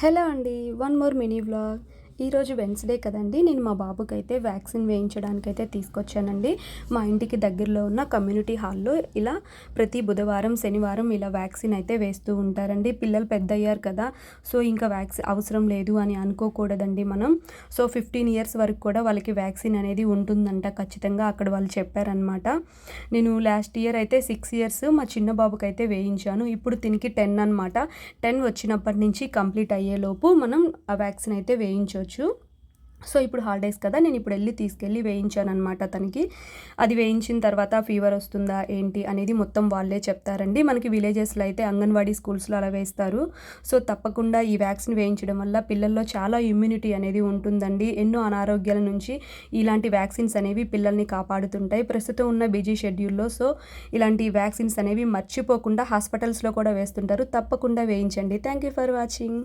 Hello అండి. One more mini vlog. ఈరోజు Wednesday కదండీ! నేను మా బాబుకైతే వ్యాక్సిన్ వేయించడానికైతే తీసుకొచ్చానండి. మా ఇంటికి దగ్గరలో ఉన్న కమ్యూనిటీ హాల్‌లో ఇలా ప్రతి బుధవారం, శనివారం ఇలా వ్యాక్సిన్ అయితే వేస్తూ ఉంటారండి. పిల్లలు పెద్దయ్యారు కదా! సో, ఇంకా అవసరం లేదు అని అనుకోకూడదండి మనం. సో, 15 ఇయర్స్ వరకు కూడా వాళ్ళకి వ్యాక్సిన్ అనేది ఉంటుందంట ఖచ్చితంగా అక్కడ వాళ్ళు చెప్పారనమాట. నేను లాస్ట్ ఇయర్ అయితే 6 ఇయర్స్ మా చిన్న బాబుకైతే వేయించాను. ఇప్పుడు తినికి 10 అనమాట. 10 వచ్చినప్పటి నుంచి కంప్లీట్ అయ్యేలోపు మనం ఆ వ్యాక్సిన్ అయితే వేయించొచ్చు. సో, ఇప్పుడు హాలిడేస్ కదా! నేను ఇప్పుడు తీసుకెళ్ళి వేయించాననమాట తనకి. అది వేయించిన తర్వాత ఫీవర్ వస్తుందా ఏంటి అనేది మొత్తం వాళ్ళే చెప్తారండి. మనకి విలేజెస్‌లో అయితే అంగన్వాడీ స్కూల్స్‌లో అలా వేస్తారు. సో, తప్పకుండా ఈ వ్యాక్సిన్ వేయించడం వల్ల పిల్లల్లో చాలా ఇమ్యూనిటీ అనేది ఉంటుందండి. ఎన్నో అనారోగ్యాల నుంచి ఇలాంటి వ్యాక్సిన్స్ అనేవి పిల్లల్ని కాపాడుతుంటాయి. ప్రస్తుతం ఉన్న బిజీ షెడ్యూల్‌లో సో, ఇలాంటి వ్యాక్సిన్స్ అనేవి మర్చిపోకుండా హాస్పిటల్స్‌లో కూడా వేస్తుంటారు. తప్పకుండా వేయించండి. Thank you for watching.